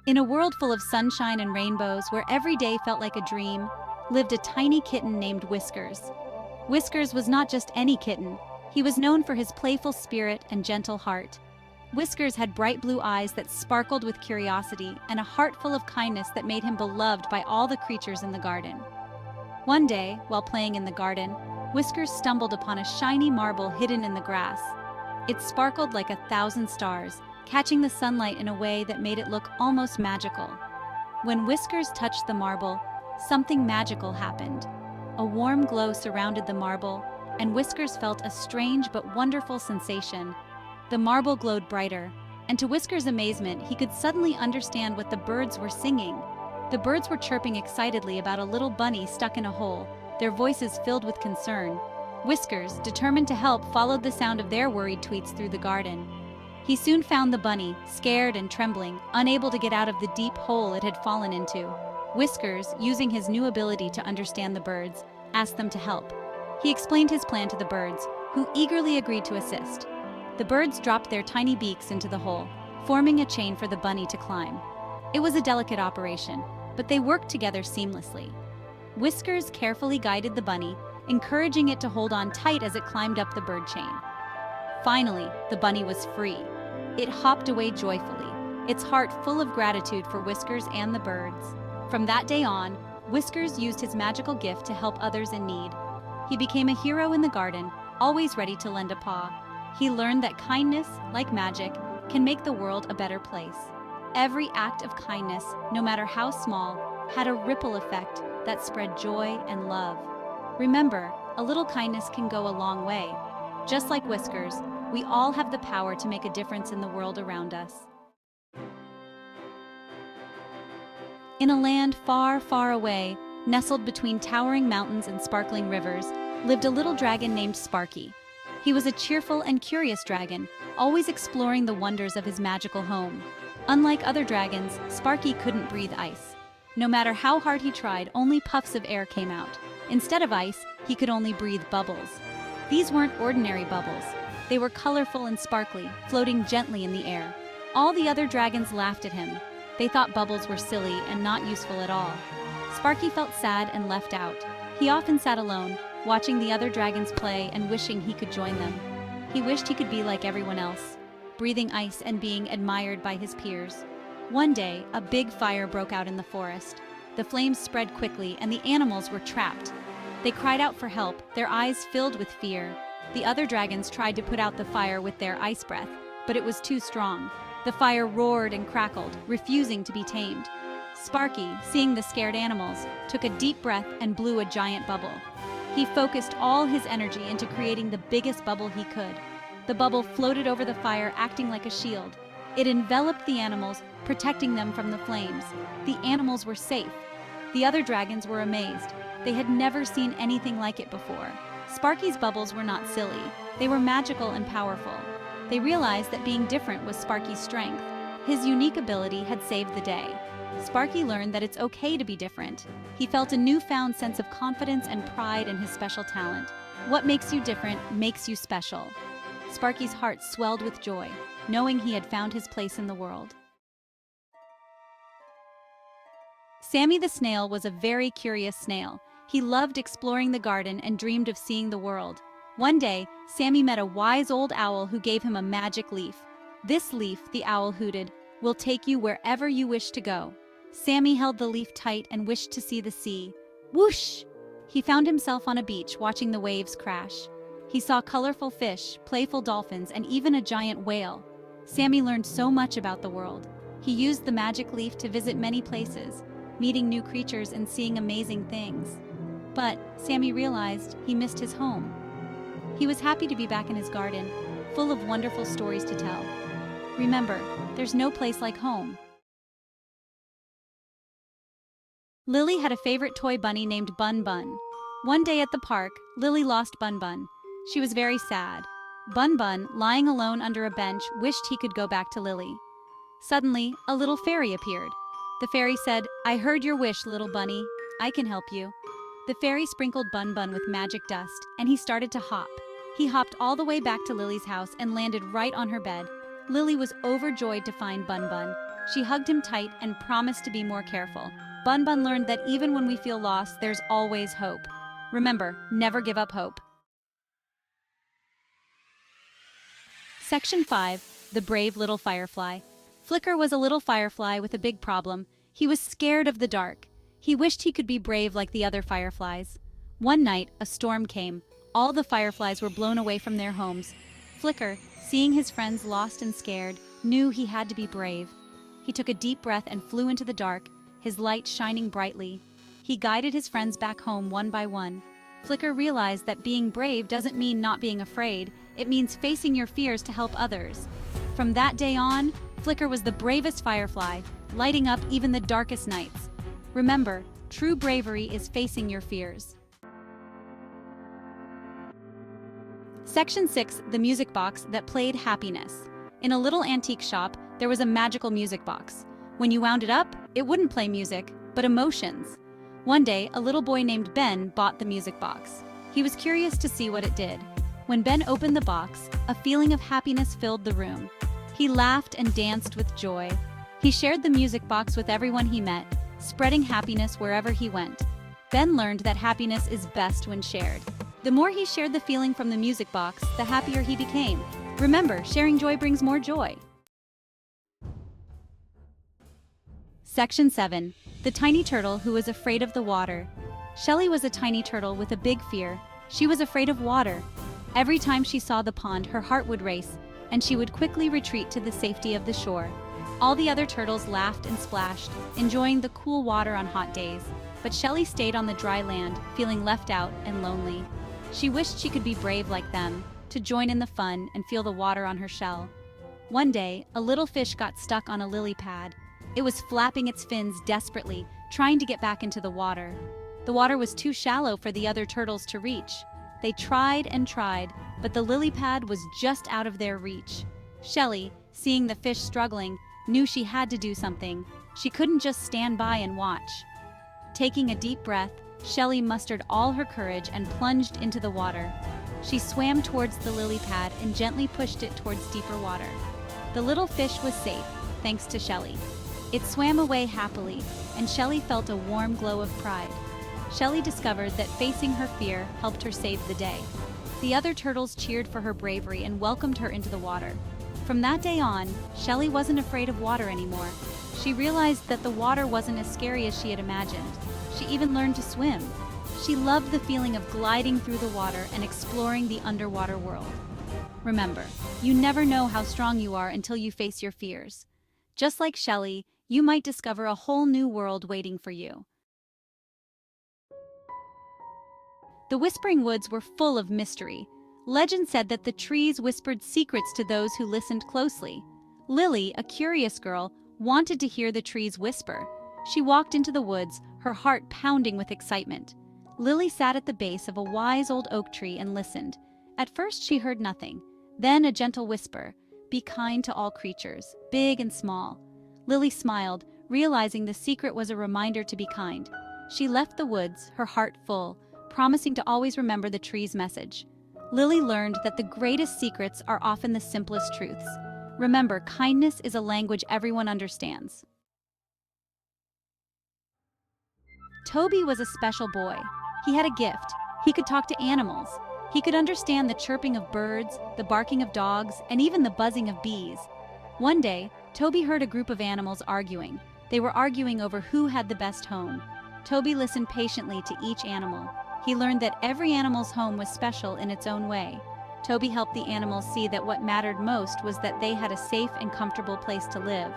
In a world full of sunshine and rainbows where every day felt like a dream, lived a tiny kitten named Whiskers. Whiskers was not just any kitten. He was known for his playful spirit and gentle heart. Whiskers had bright blue eyes that sparkled with curiosity and a heart full of kindness that made him beloved by all the creatures in the garden. One day, while playing in the garden, Whiskers stumbled upon a shiny marble hidden in the grass. It sparkled like 1,000 stars, catching the sunlight in a way that made it look almost magical. When Whiskers touched the marble, something magical happened. A warm glow surrounded the marble, and Whiskers felt a strange but wonderful sensation. The marble glowed brighter, and to Whiskers' amazement, he could suddenly understand what the birds were singing. The birds were chirping excitedly about a little bunny stuck in a hole, their voices filled with concern. Whiskers, determined to help, followed the sound of their worried tweets through the garden. He soon found the bunny, scared and trembling, unable to get out of the deep hole it had fallen into. Whiskers, using his new ability to understand the birds, asked them to help. He explained his plan to the birds, who eagerly agreed to assist. The birds dropped their tiny beaks into the hole, forming a chain for the bunny to climb. It was a delicate operation, but they worked together seamlessly. Whiskers carefully guided the bunny, encouraging it to hold on tight as it climbed up the bird chain. Finally, the bunny was free. It hopped away joyfully, its heart full of gratitude for Whiskers and the birds. From that day on, Whiskers used his magical gift to help others in need. He became a hero in the garden, always ready to lend a paw. He learned that kindness, like magic, can make the world a better place. Every act of kindness, no matter how small, had a ripple effect that spread joy and love. Remember, a little kindness can go a long way. Just like Whiskers, we all have the power to make a difference in the world around us. In a land far, far away, nestled between towering mountains and sparkling rivers, lived a little dragon named Sparky. He was a cheerful and curious dragon, always exploring the wonders of his magical home. Unlike other dragons, Sparky couldn't breathe ice. No matter how hard he tried, only puffs of air came out. Instead of ice, he could only breathe bubbles. These weren't ordinary bubbles. They were colorful and sparkly, floating gently in the air. All the other dragons laughed at him. They thought bubbles were silly and not useful at all. Sparky felt sad and left out. He often sat alone, watching the other dragons play and wishing he could join them. He wished he could be like everyone else, breathing ice and being admired by his peers. One day, a big fire broke out in the forest. The flames spread quickly and the animals were trapped. They cried out for help, their eyes filled with fear. The other dragons tried to put out the fire with their ice breath, but it was too strong. The fire roared and crackled, refusing to be tamed. Sparky, seeing the scared animals, took a deep breath and blew a giant bubble. He focused all his energy into creating the biggest bubble he could. The bubble floated over the fire, acting like a shield. It enveloped the animals, protecting them from the flames. The animals were safe. The other dragons were amazed. They had never seen anything like it before. Sparky's bubbles were not silly. They were magical and powerful. They realized that being different was Sparky's strength. His unique ability had saved the day. Sparky learned that it's okay to be different. He felt a newfound sense of confidence and pride in his special talent. What makes you different makes you special. Sparky's heart swelled with joy, knowing he had found his place in the world. Sammy the snail was a very curious snail. He loved exploring the garden and dreamed of seeing the world. One day, Sammy met a wise old owl who gave him a magic leaf. "This leaf," the owl hooted, "will take you wherever you wish to go." Sammy held the leaf tight and wished to see the sea. Whoosh! He found himself on a beach watching the waves crash. He saw colorful fish, playful dolphins, and even a giant whale. Sammy learned so much about the world. He used the magic leaf to visit many places, meeting new creatures and seeing amazing things. But Sammy realized he missed his home. He was happy to be back in his garden, full of wonderful stories to tell. Remember, there's no place like home. Lily had a favorite toy bunny named Bun Bun. One day at the park, Lily lost Bun Bun. She was very sad. Bun Bun, lying alone under a bench, wished he could go back to Lily. Suddenly, a little fairy appeared. The fairy said, "I heard your wish, little bunny. I can help you." The fairy sprinkled Bun Bun with magic dust, and he started to hop. He hopped all the way back to Lily's house and landed right on her bed. Lily was overjoyed to find Bun Bun. She hugged him tight and promised to be more careful. Bun Bun learned that even when we feel lost, there's always hope. Remember, never give up hope. Section 5. The Brave Little Firefly. Flicker was a little firefly with a big problem. He was scared of the dark. He wished he could be brave like the other fireflies. One night, a storm came. All the fireflies were blown away from their homes. Flicker, seeing his friends lost and scared, knew he had to be brave. He took a deep breath and flew into the dark, his light shining brightly. He guided his friends back home one by one. Flicker realized that being brave doesn't mean not being afraid. It means facing your fears to help others. From that day on, Flicker was the bravest firefly, lighting up even the darkest nights. Remember, true bravery is facing your fears. Section 6. The Music Box That Played Happiness. In a little antique shop, there was a magical music box. When you wound it up, it wouldn't play music, but emotions. One day, a little boy named Ben bought the music box. He was curious to see what it did. When Ben opened the box, a feeling of happiness filled the room. He laughed and danced with joy. He shared the music box with everyone he met, spreading happiness wherever he went. Ben learned that happiness is best when shared. The more he shared the feeling from the music box, the happier he became. Remember, sharing joy brings more joy. Section 7. The Tiny Turtle Who Was Afraid of the Water. Shelley was a tiny turtle with a big fear. She was afraid of water. Every time she saw the pond, her heart would race, and she would quickly retreat to the safety of the shore. All the other turtles laughed and splashed, enjoying the cool water on hot days. But Shelley stayed on the dry land, feeling left out and lonely. She wished she could be brave like them, to join in the fun and feel the water on her shell. One day, a little fish got stuck on a lily pad. It was flapping its fins desperately, trying to get back into the water. The water was too shallow for the other turtles to reach. They tried and tried, but the lily pad was just out of their reach. Shelley, seeing the fish struggling, knew she had to do something. She couldn't just stand by and watch. Taking a deep breath, Shelley mustered all her courage and plunged into the water. She swam towards the lily pad and gently pushed it towards deeper water. The little fish was safe, thanks to Shelley. It swam away happily, and Shelley felt a warm glow of pride. Shelley discovered that facing her fear helped her save the day. The other turtles cheered for her bravery and welcomed her into the water. From that day on, Shelley wasn't afraid of water anymore. She realized that the water wasn't as scary as she had imagined. She even learned to swim. She loved the feeling of gliding through the water and exploring the underwater world. Remember, you never know how strong you are until you face your fears. Just like Shelley, you might discover a whole new world waiting for you. The Whispering Woods were full of mystery. Legend said that the trees whispered secrets to those who listened closely. Lily, a curious girl, wanted to hear the trees whisper. She walked into the woods, her heart pounding with excitement. Lily sat at the base of a wise old oak tree and listened. At first she heard nothing. Then a gentle whisper, "Be kind to all creatures, big and small." Lily smiled, realizing the secret was a reminder to be kind. She left the woods, her heart full, promising to always remember the tree's message. Lily learned that the greatest secrets are often the simplest truths. Remember, kindness is a language everyone understands. Toby was a special boy. He had a gift. He could talk to animals. He could understand the chirping of birds, the barking of dogs, and even the buzzing of bees. One day, Toby heard a group of animals arguing. They were arguing over who had the best home. Toby listened patiently to each animal. He learned that every animal's home was special in its own way. Toby helped the animals see that what mattered most was that they had a safe and comfortable place to live.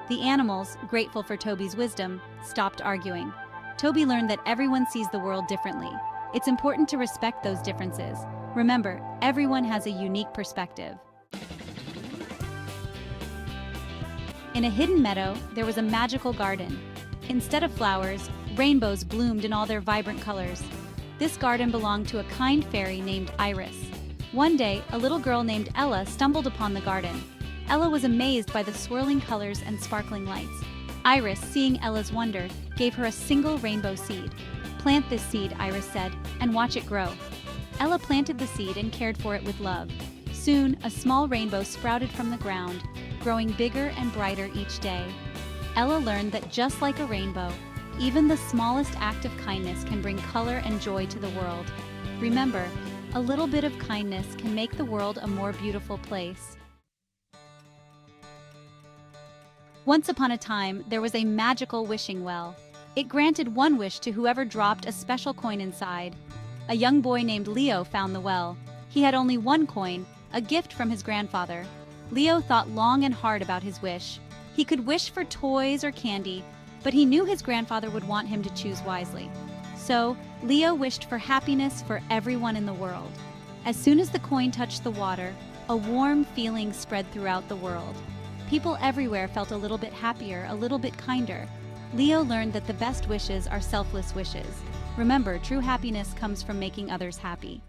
The animals, grateful for Toby's wisdom, stopped arguing. Toby learned that everyone sees the world differently. It's important to respect those differences. Remember, everyone has a unique perspective. In a hidden meadow, there was a magical garden. Instead of flowers, rainbows bloomed in all their vibrant colors. This garden belonged to a kind fairy named Iris. One day, a little girl named Ella stumbled upon the garden. Ella was amazed by the swirling colors and sparkling lights. Iris, seeing Ella's wonder, gave her a single rainbow seed. "Plant this seed," Iris said, "and watch it grow." Ella planted the seed and cared for it with love. Soon, a small rainbow sprouted from the ground, growing bigger and brighter each day. Ella learned that just like a rainbow, even the smallest act of kindness can bring color and joy to the world. Remember, a little bit of kindness can make the world a more beautiful place. Once upon a time, there was a magical wishing well. It granted one wish to whoever dropped a special coin inside. A young boy named Leo found the well. He had only one coin, a gift from his grandfather. Leo thought long and hard about his wish. He could wish for toys or candy, but he knew his grandfather would want him to choose wisely. So, Leo wished for happiness for everyone in the world. As soon as the coin touched the water, a warm feeling spread throughout the world. People everywhere felt a little bit happier, a little bit kinder. Leo learned that the best wishes are selfless wishes. Remember, true happiness comes from making others happy.